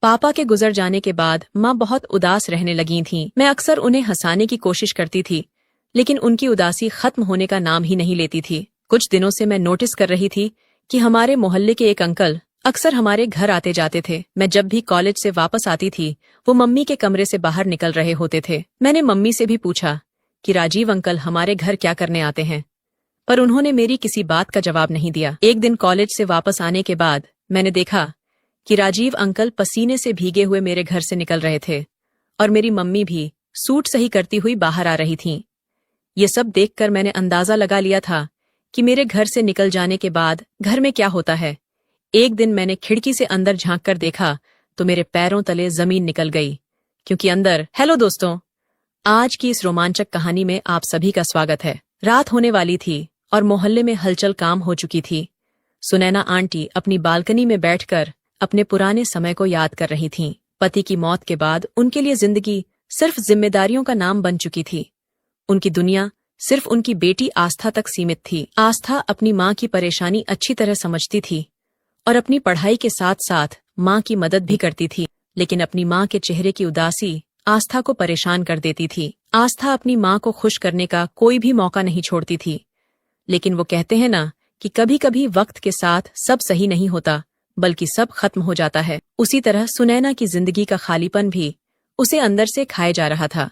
पापा के गुजर जाने के बाद माँ बहुत उदास रहने लगी थीं। मैं अक्सर उन्हें हंसाने की कोशिश करती थी, लेकिन उनकी उदासी खत्म होने का नाम ही नहीं लेती थी। कुछ दिनों से मैं नोटिस कर रही थी कि हमारे मोहल्ले के एक अंकल अक्सर हमारे घर आते जाते थे। मैं जब भी कॉलेज से वापस आती थी, वो मम्मी के कमरे से बाहर निकल रहे होते थे। मैंने मम्मी से भी पूछा कि राजीव अंकल हमारे घर क्या करने आते हैं, पर उन्होंने मेरी किसी बात का जवाब नहीं दिया। एक दिन कॉलेज से वापस आने के बाद मैंने देखा कि राजीव अंकल पसीने से भीगे हुए मेरे घर से निकल रहे थे और मेरी मम्मी भी सूट सही करती हुई बाहर आ रही थीं। ये सब देखकर मैंने अंदाजा लगा लिया था कि मेरे घर से निकल जाने के बाद घर में क्या होता है। एक दिन मैंने खिड़की से अंदर झांक कर देखा तो मेरे पैरों तले जमीन निकल गई, क्योंकि अंदर। हेलो दोस्तों, आज की इस रोमांचक कहानी में आप सभी का स्वागत है। रात होने वाली थी और मोहल्ले में हलचल काम हो चुकी थी। सुनैना आंटी अपनी बालकनी में बैठकर अपने पुराने समय को याद कर रही थीं। पति की मौत के बाद उनके लिए जिंदगी सिर्फ जिम्मेदारियों का नाम बन चुकी थी। उनकी दुनिया सिर्फ उनकी बेटी आस्था तक सीमित थी। आस्था अपनी माँ की परेशानी अच्छी तरह समझती थी और अपनी पढ़ाई के साथ साथ माँ की मदद भी करती थी, लेकिन अपनी माँ के चेहरे की उदासी आस्था को परेशान कर देती थी। आस्था अपनी माँ को खुश करने का कोई भी मौका नहीं छोड़ती थी, लेकिन वो कहते हैं ना कि कभी कभी वक्त के साथ सब सही नहीं होता, बल्कि सब खत्म हो जाता है। उसी तरह सुनैना की जिंदगी का खालीपन भी उसे अंदर से खाए जा रहा था,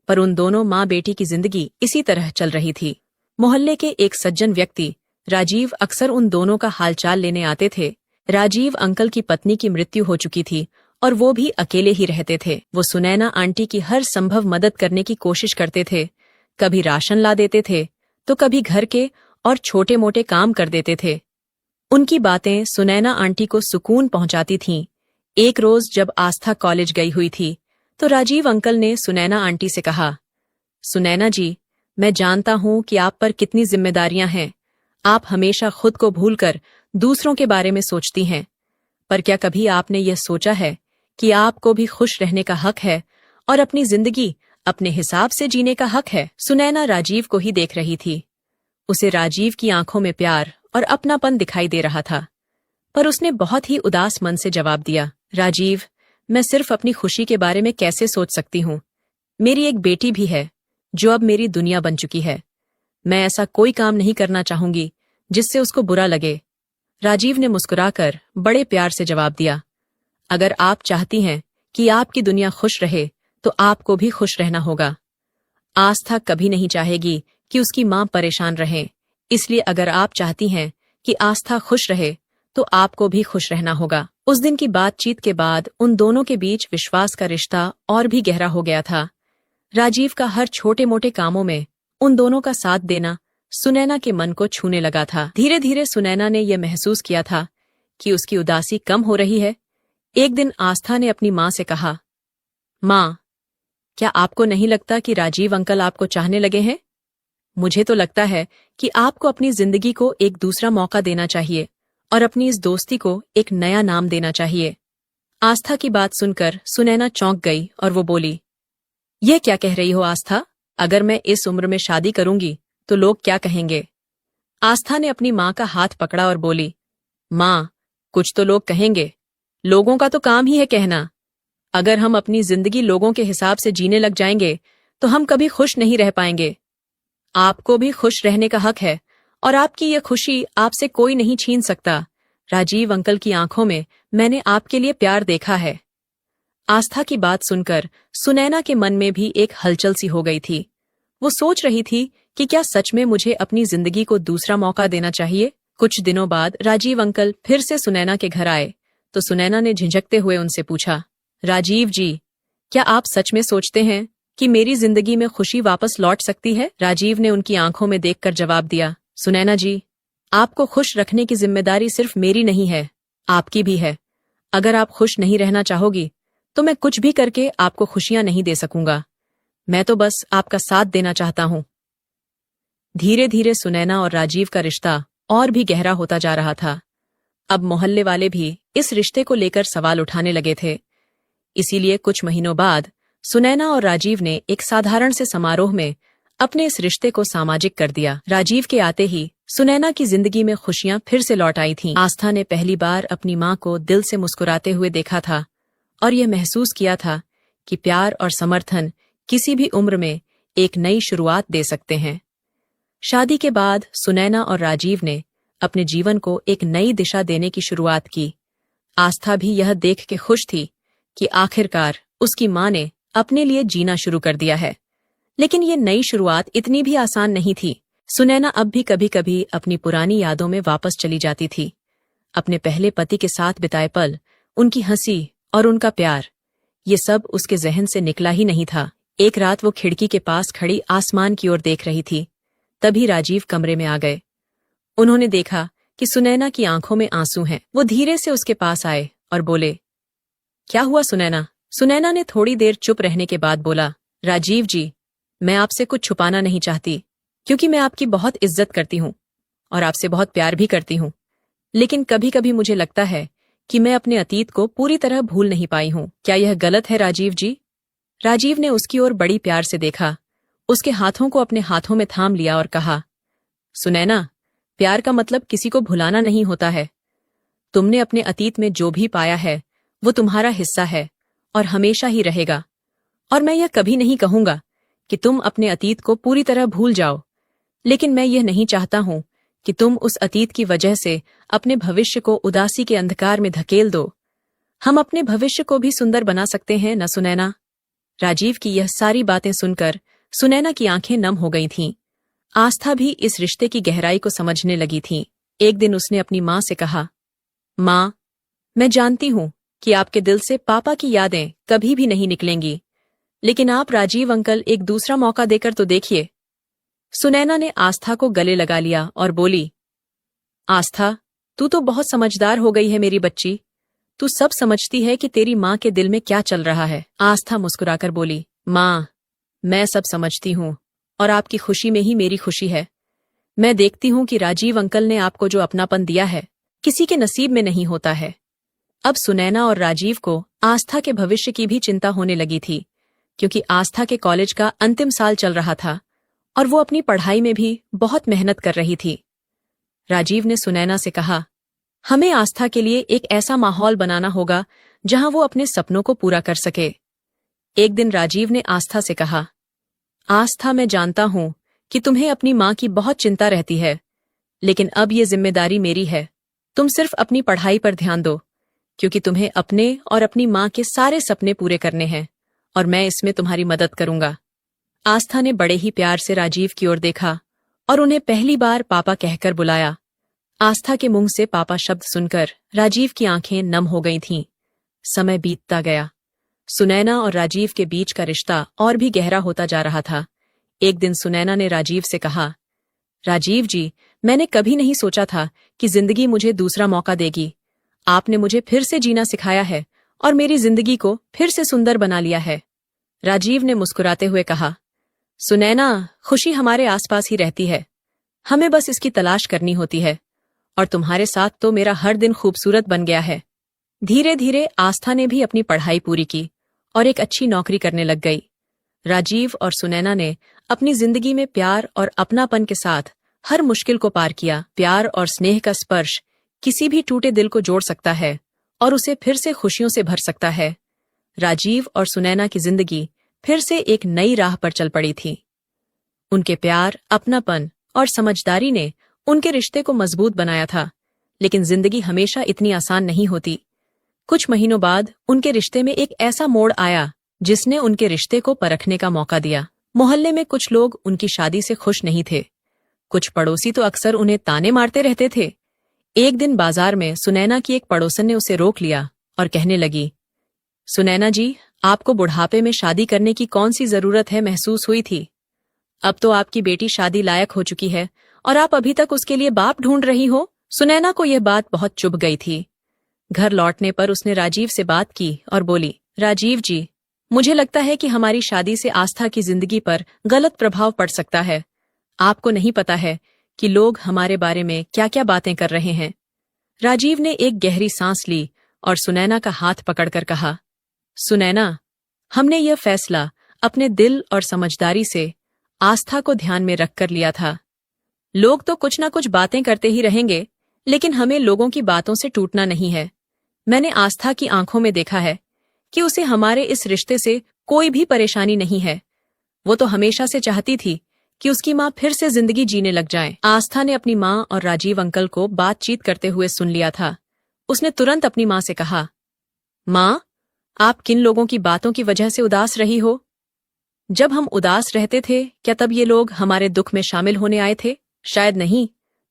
पर उन दोनों माँ बेटी की जिंदगी इसी तरह चल रही थी। मोहल्ले के एक सज्जन व्यक्ति राजीव अक्सर उन दोनों का हालचाल लेने आते थे। राजीव अंकल की पत्नी की मृत्यु हो चुकी थी और वो भी अकेले ही रहते थे। वो सुनैना आंटी की हर संभव मदद करने की कोशिश करते थे। कभी राशन ला देते थे तो कभी घर के और छोटे मोटे काम कर देते थे। उनकी बातें सुनैना आंटी को सुकून पहुंचाती थीं। एक रोज जब आस्था कॉलेज गई हुई थी तो राजीव अंकल ने सुनैना आंटी से कहा, सुनैना जी, मैं जानता हूं कि आप पर कितनी जिम्मेदारियां हैं। आप हमेशा खुद को भूलकर दूसरों के बारे में सोचती हैं, पर क्या कभी आपने यह सोचा है कि आपको भी खुश रहने का हक है और अपनी जिंदगी अपने हिसाब से जीने का हक है। सुनैना राजीव को ही देख रही थी। उसे राजीव की आंखों में प्यार और अपनापन दिखाई दे रहा था, पर उसने बहुत ही उदास मन से जवाब दिया, राजीव, मैं सिर्फ अपनी खुशी के बारे में कैसे सोच सकती हूँ। मेरी एक बेटी भी है जो अब मेरी दुनिया बन चुकी है। मैं ऐसा कोई काम नहीं करना चाहूंगी जिससे उसको बुरा लगे। राजीव ने मुस्कुराकर बड़े प्यार से जवाब दिया, अगर आप चाहती हैं कि आपकी दुनिया खुश रहे तो आपको भी खुश रहना होगा। आस्था कभी नहीं चाहेगी कि उसकी माँ परेशान रहे, इसलिए अगर आप चाहती हैं कि आस्था खुश रहे तो आपको भी खुश रहना होगा। उस दिन की बातचीत के बाद उन दोनों के बीच विश्वास का रिश्ता और भी गहरा हो गया था। राजीव का हर छोटे मोटे कामों में उन दोनों का साथ देना सुनैना के मन को छूने लगा था। धीरे धीरे सुनैना ने यह महसूस किया था कि उसकी उदासी कम हो रही है। एक दिन आस्था ने अपनी माँ से कहा, माँ, क्या आपको नहीं लगता कि राजीव अंकल आपको चाहने लगे हैं? मुझे तो लगता है कि आपको अपनी जिंदगी को एक दूसरा मौका देना चाहिए और अपनी इस दोस्ती को एक नया नाम देना चाहिए। आस्था की बात सुनकर सुनैना चौंक गई और वो बोली, यह क्या कह रही हो आस्था? अगर मैं इस उम्र में शादी करूंगी तो लोग क्या कहेंगे? आस्था ने अपनी माँ का हाथ पकड़ा और बोली, माँ, कुछ तो लोग कहेंगे। लोगों का तो काम ही है कहना। अगर हम अपनी जिंदगी लोगों के हिसाब से जीने लग जाएंगे तो हम कभी खुश नहीं रह पाएंगे। आपको भी खुश रहने का हक है और आपकी यह खुशी आपसे कोई नहीं छीन सकता। राजीव अंकल की आंखों में मैंने आपके लिए प्यार देखा है। आस्था की बात सुनकर सुनैना के मन में भी एक हलचल सी हो गई थी। वो सोच रही थी कि क्या सच में मुझे अपनी जिंदगी को दूसरा मौका देना चाहिए। कुछ दिनों बाद राजीव अंकल फिर से सुनैना के घर आए तो सुनैना ने झिझकते हुए उनसे पूछा, राजीव जी, क्या आप सच में सोचते हैं कि मेरी जिंदगी में खुशी वापस लौट सकती है? राजीव ने उनकी आंखों में देखकर जवाब दिया, सुनैना जी, आपको खुश रखने की जिम्मेदारी सिर्फ मेरी नहीं है, आपकी भी है। अगर आप खुश नहीं रहना चाहोगी तो मैं कुछ भी करके आपको खुशियां नहीं दे सकूंगा। मैं तो बस आपका साथ देना चाहता हूं। धीरे धीरे सुनैना और राजीव का रिश्ता और भी गहरा होता जा रहा था। अब मोहल्ले वाले भी इस रिश्ते को लेकर सवाल उठाने लगे थे। इसीलिए कुछ महीनों बाद सुनैना और राजीव ने एक साधारण से समारोह में अपने इस रिश्ते को सामाजिक कर दिया। राजीव के आते ही सुनैना की जिंदगी में खुशियां फिर से लौट आई थीं। आस्था ने पहली बार अपनी माँ को दिल से मुस्कुराते हुए देखा था और यह महसूस किया था कि प्यार और समर्थन किसी भी उम्र में एक नई शुरुआत दे सकते हैं। शादी के बाद सुनैना और राजीव ने अपने जीवन को एक नई दिशा देने की शुरुआत की। आस्था भी यह देख के खुश थी कि आखिरकार उसकी मां ने अपने लिए जीना शुरू कर दिया है। लेकिन ये नई शुरुआत इतनी भी आसान नहीं थी। सुनैना अब भी कभी कभी अपनी पुरानी यादों में वापस चली जाती थी। अपने पहले पति के साथ बिताए पल, उनकी हंसी और उनका प्यार, ये सब उसके जहन से निकला ही नहीं था। एक रात वो खिड़की के पास खड़ी आसमान की ओर देख रही थी। तभी राजीव कमरे में आ गए। उन्होंने देखा कि सुनैना की आंखों में आंसू हैं। वो धीरे से उसके पास आए और बोले, क्या हुआ सुनैना? सुनैना ने थोड़ी देर चुप रहने के बाद बोला, राजीव जी, मैं आपसे कुछ छुपाना नहीं चाहती, क्योंकि मैं आपकी बहुत इज्जत करती हूँ और आपसे बहुत प्यार भी करती हूँ। लेकिन कभी कभी मुझे लगता है कि मैं अपने अतीत को पूरी तरह भूल नहीं पाई हूँ। क्या यह गलत है राजीव जी? राजीव ने उसकी ओर बड़ी प्यार से देखा, उसके हाथों को अपने हाथों में थाम लिया और कहा, सुनैना, प्यार का मतलब किसी को भुलाना नहीं होता है। तुमने अपने अतीत में जो भी पाया है वो तुम्हारा हिस्सा है और हमेशा ही रहेगा। और मैं यह कभी नहीं कहूंगा कि तुम अपने अतीत को पूरी तरह भूल जाओ, लेकिन मैं यह नहीं चाहता हूं कि तुम उस अतीत की वजह से अपने भविष्य को उदासी के अंधकार में धकेल दो। हम अपने भविष्य को भी सुंदर बना सकते हैं न सुनैना? राजीव की यह सारी बातें सुनकर सुनैना की आंखें नम हो गई थीं। आस्था भी इस रिश्ते की गहराई को समझने लगी थी। एक दिन उसने अपनी मां से कहा, मां, मैं जानती हूं कि आपके दिल से पापा की यादें कभी भी नहीं निकलेंगी, लेकिन आप राजीव अंकल एक दूसरा मौका देकर तो देखिए। सुनैना ने आस्था को गले लगा लिया और बोली, आस्था, तू तो बहुत समझदार हो गई है मेरी बच्ची। तू सब समझती है कि तेरी माँ के दिल में क्या चल रहा है। आस्था मुस्कुराकर बोली, माँ, मैं सब समझती हूँ और आपकी खुशी में ही मेरी खुशी है। मैं देखती हूँ कि राजीव अंकल ने आपको जो अपनापन दिया है किसी के नसीब में नहीं होता है। अब सुनैना और राजीव को आस्था के भविष्य की भी चिंता होने लगी थी, क्योंकि आस्था के कॉलेज का अंतिम साल चल रहा था और वो अपनी पढ़ाई में भी बहुत मेहनत कर रही थी। राजीव ने सुनैना से कहा, हमें आस्था के लिए एक ऐसा माहौल बनाना होगा जहां वो अपने सपनों को पूरा कर सके। एक दिन राजीव ने आस्था से कहा, आस्था, मैं जानता हूं कि तुम्हें अपनी मां की बहुत चिंता रहती है, लेकिन अब ये जिम्मेदारी मेरी है। तुम सिर्फ अपनी पढ़ाई पर ध्यान दो, क्योंकि तुम्हें अपने और अपनी मां के सारे सपने पूरे करने हैं और मैं इसमें तुम्हारी मदद करूंगा। आस्था ने बड़े ही प्यार से राजीव की ओर देखा और उन्हें पहली बार पापा कहकर बुलाया। आस्था के मुंह से पापा शब्द सुनकर राजीव की आंखें नम हो गई थीं। समय बीतता गया। सुनैना और राजीव के बीच का रिश्ता और भी गहरा होता जा रहा था। एक दिन सुनैना ने राजीव से कहा, राजीव जी, मैंने कभी नहीं सोचा था कि जिंदगी मुझे दूसरा मौका देगी। आपने मुझे फिर से जीना सिखाया है और मेरी जिंदगी को फिर से सुंदर बना लिया है। राजीव ने मुस्कुराते हुए कहा, सुनैना, खुशी हमारे आसपास ही रहती है, हमें बस इसकी तलाश करनी होती है, और तुम्हारे साथ तो मेरा हर दिन खूबसूरत बन गया है। धीरे धीरे आस्था ने भी अपनी पढ़ाई पूरी की और एक अच्छी नौकरी करने लग गई। राजीव और सुनैना ने अपनी जिंदगी में प्यार और अपनापन के साथ हर मुश्किल को पार किया। प्यार और स्नेह का स्पर्श किसी भी टूटे दिल को जोड़ सकता है और उसे फिर से खुशियों से भर सकता है। राजीव और सुनैना की जिंदगी फिर से एक नई राह पर चल पड़ी थी। उनके प्यार, अपनापन और समझदारी ने उनके रिश्ते को मजबूत बनाया था, लेकिन जिंदगी हमेशा इतनी आसान नहीं होती। कुछ महीनों बाद उनके रिश्ते में एक ऐसा मोड़ आया जिसने उनके रिश्ते को परखने का मौका दिया। मोहल्ले में कुछ लोग उनकी शादी से खुश नहीं थे। कुछ पड़ोसी तो अक्सर उन्हें ताने मारते रहते थे। एक दिन बाजार में सुनैना की एक पड़ोसन ने उसे रोक लिया और कहने लगी, सुनैना जी, आपको बुढ़ापे में शादी करने की कौन सी जरूरत है महसूस हुई थी? अब तो आपकी बेटी शादी लायक हो चुकी है और आप अभी तक उसके लिए बाप ढूंढ रही हो। सुनैना को यह बात बहुत चुभ गई थी। घर लौटने पर उसने राजीव से बात की और बोली, राजीव जी, मुझे लगता है कि हमारी शादी से आस्था की जिंदगी पर गलत प्रभाव पड़ सकता है। आपको नहीं पता है कि लोग हमारे बारे में क्या क्या बातें कर रहे हैं। राजीव ने एक गहरी सांस ली और सुनैना का हाथ पकड़कर कहा, सुनैना, हमने यह फैसला अपने दिल और समझदारी से आस्था को ध्यान में रखकर लिया था। लोग तो कुछ ना कुछ बातें करते ही रहेंगे, लेकिन हमें लोगों की बातों से टूटना नहीं है। मैंने आस्था की आंखों में देखा है कि उसे हमारे इस रिश्ते से कोई भी परेशानी नहीं है। वो तो हमेशा से चाहती थी कि उसकी माँ फिर से जिंदगी जीने लग जाए। आस्था ने अपनी माँ और राजीव अंकल को बातचीत करते हुए सुन लिया था। उसने तुरंत अपनी माँ से कहा, माँ, आप किन लोगों की बातों की वजह से उदास रही हो? जब हम उदास रहते थे, क्या तब ये लोग हमारे दुख में शामिल होने आए थे? शायद नहीं।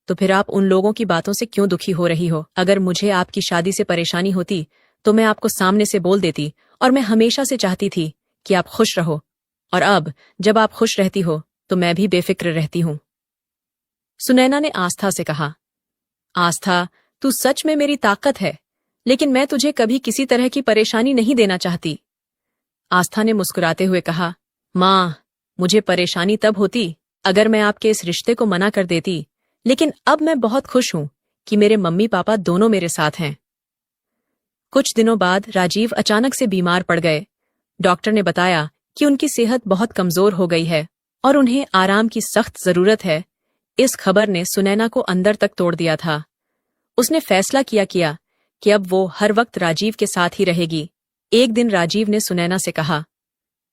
तो फिर आप उन लोगों की बातों से क्यों दुखी हो रही हो? अगर मुझे आपकी शादी से परेशानी होती तो मैं आपको सामने से बोल देती, और मैं हमेशा से चाहती थी कि आप खुश रहो। और अब जब आप खुश रहती हो तो मैं भी बेफिक्र रहती हूँ। सुनैना ने आस्था से कहा, आस्था, तू सच में मेरी ताकत है, लेकिन मैं तुझे कभी किसी तरह की परेशानी नहीं देना चाहती। आस्था ने मुस्कुराते हुए कहा, माँ, मुझे परेशानी तब होती अगर मैं आपके इस रिश्ते को मना कर देती, लेकिन अब मैं बहुत खुश हूं कि मेरे मम्मी पापा दोनों मेरे साथ हैं। कुछ दिनों बाद राजीव अचानक से बीमार पड़ गए। डॉक्टर ने बताया कि उनकी सेहत बहुत कमजोर हो गई है और उन्हें आराम की सख्त जरूरत है। इस खबर ने सुनैना को अंदर तक तोड़ दिया था। उसने फैसला किया कि अब वो हर वक्त राजीव के साथ ही रहेगी। एक दिन राजीव ने सुनैना से कहा,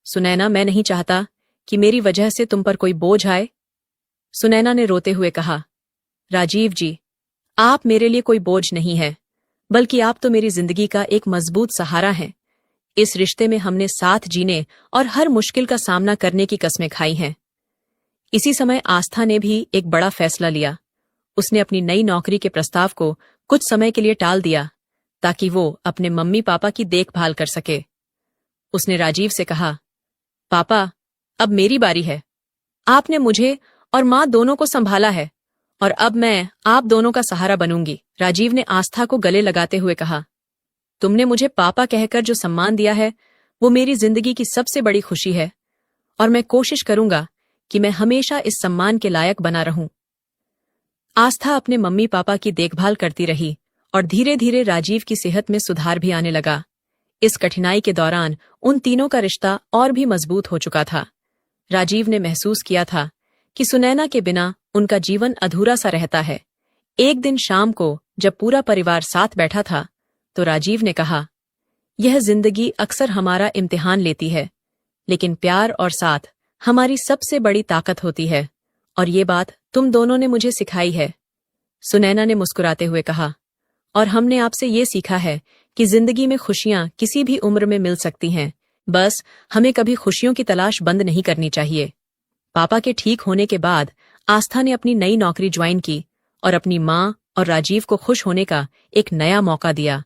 सुनैना, मैं नहीं चाहता कि मेरी वजह से तुम पर कोई बोझ आए। सुनैना ने रोते हुए कहा, राजीव जी, आप मेरे लिए कोई बोझ नहीं है, बल्कि आप तो मेरी जिंदगी का एक मजबूत सहारा हैं। इस रिश्ते में हमने साथ जीने और हर मुश्किल का सामना करने की कस्में खाई हैं। इसी समय आस्था ने भी एक बड़ा फैसला लिया। उसने अपनी नई नौकरी के प्रस्ताव को कुछ समय के लिए टाल दिया ताकि वो अपने मम्मी पापा की देखभाल कर सके। उसने राजीव से कहा, पापा, अब मेरी बारी है। आपने मुझे और माँ दोनों को संभाला है और अब मैं आप दोनों का सहारा बनूंगी। राजीव ने आस्था को गले लगाते हुए कहा, तुमने मुझे पापा कहकर जो सम्मान दिया है वो मेरी जिंदगी की सबसे बड़ी खुशी है, और मैं कोशिश करूंगा कि मैं हमेशा इस सम्मान के लायक बना रहूं। आस्था अपने मम्मी पापा की देखभाल करती रही और धीरे धीरे राजीव की सेहत में सुधार भी आने लगा। इस कठिनाई के दौरान उन तीनों का रिश्ता और भी मजबूत हो चुका था। राजीव ने महसूस किया था कि सुनैना के बिना उनका जीवन अधूरा सा रहता है। एक दिन शाम को जब पूरा परिवार साथ बैठा था तो राजीव ने कहा, यह जिंदगी अक्सर हमारा इम्तिहान लेती है, लेकिन प्यार और साथ हमारी सबसे बड़ी ताकत होती है, और ये बात तुम दोनों ने मुझे सिखाई है। सुनैना ने मुस्कुराते हुए कहा, और हमने आपसे ये सीखा है कि जिंदगी में खुशियां किसी भी उम्र में मिल सकती हैं, बस हमें कभी खुशियों की तलाश बंद नहीं करनी चाहिए। पापा के ठीक होने के बाद आस्था ने अपनी नई नौकरी ज्वाइन की और अपनी माँ और राजीव को खुश होने का एक नया मौका दिया।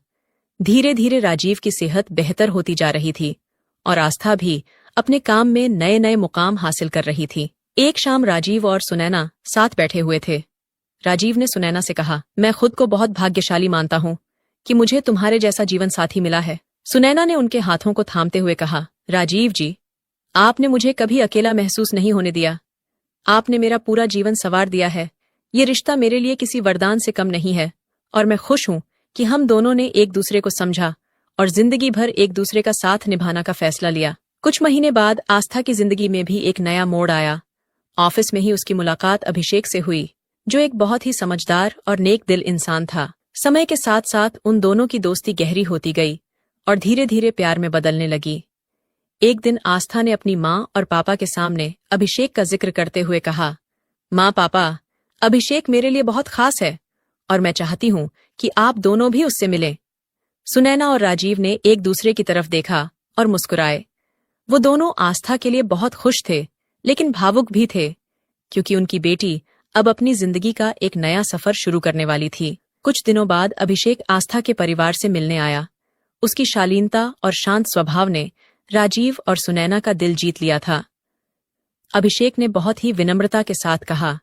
धीरे धीरे राजीव की सेहत बेहतर होती जा रही थी और आस्था भी अपने काम में नए नए मुकाम हासिल कर रही थी। एक शाम राजीव और सुनैना साथ बैठे हुए थे। राजीव ने सुनैना से कहा, मैं खुद को बहुत भाग्यशाली मानता हूँ कि मुझे तुम्हारे जैसा जीवन साथी मिला है। सुनैना ने उनके हाथों को थामते हुए कहा, राजीव जी, आपने मुझे कभी अकेला महसूस नहीं होने दिया। आपने मेरा पूरा जीवन संवार दिया है। ये रिश्ता मेरे लिए किसी वरदान से कम नहीं है, और मैं खुश हूँ कि हम दोनों ने एक दूसरे को समझा और जिंदगी भर एक दूसरे का साथ निभाना का फैसला लिया। कुछ महीने बाद आस्था की जिंदगी में भी एक नया मोड़ आया। ऑफिस में ही उसकी मुलाकात अभिषेक से हुई, जो एक बहुत ही समझदार और नेक दिल इंसान था। समय के साथ साथ उन दोनों की दोस्ती गहरी होती गई और धीरे धीरे प्यार में बदलने लगी। एक दिन आस्था ने अपनी माँ और पापा के सामने अभिषेक का जिक्र करते हुए कहा, माँ, पापा, अभिषेक मेरे लिए बहुत खास है और मैं चाहती हूँ कि आप दोनों भी उससे मिलें। सुनैना और राजीव ने एक दूसरे की तरफ देखा और मुस्कुराए। वो दोनों आस्था के लिए बहुत खुश थे, लेकिन भावुक भी थे, क्योंकि उनकी बेटी अब अपनी जिंदगी का एक नया सफर शुरू करने वाली थी। कुछ दिनों बाद अभिषेक आस्था के परिवार से मिलने आया। उसकी शालीनता और शांत स्वभाव ने राजीव और सुनैना का दिल जीत लिया था। अभिषेक ने बहुत ही विनम्रता के साथ कहा,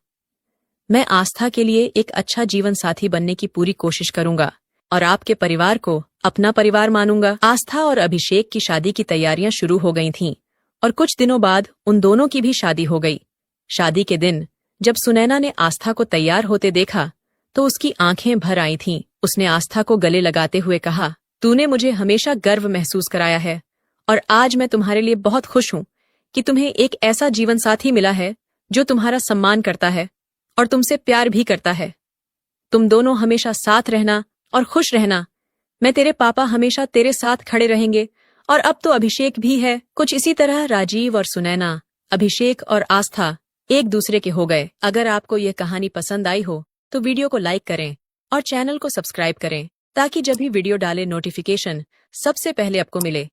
मैं आस्था के लिए एक अच्छा जीवन साथी बनने की पूरी कोशिश करूंगा और आपके परिवार को अपना परिवार मानूंगा। आस्था और अभिषेक की शादी की तैयारियां शुरू हो गई थीं और कुछ दिनों बाद उन दोनों की भी शादी हो गई। शादी के दिन जब सुनैना ने आस्था को तैयार होते देखा तो उसकी आंखें भर आई थीं। उसने आस्था को गले लगाते हुए कहा, तूने मुझे हमेशा गर्व महसूस कराया है और आज मैं तुम्हारे लिए बहुत खुश हूं कि तुम्हें एक ऐसा जीवन साथी मिला है जो तुम्हारा सम्मान करता है और तुमसे प्यार भी करता है। तुम दोनों हमेशा साथ रहना और खुश रहना। मैं तेरे पापा हमेशा तेरे साथ खड़े रहेंगे और अब तो अभिषेक भी है। कुछ इसी तरह राजीव और सुनैना, अभिषेक और आस्था एक दूसरे के हो गए। अगर आपको यह कहानी पसंद आई हो तो वीडियो को लाइक करें और चैनल को सब्सक्राइब करें ताकि जब भी वीडियो डाले नोटिफिकेशन सबसे पहले आपको मिले।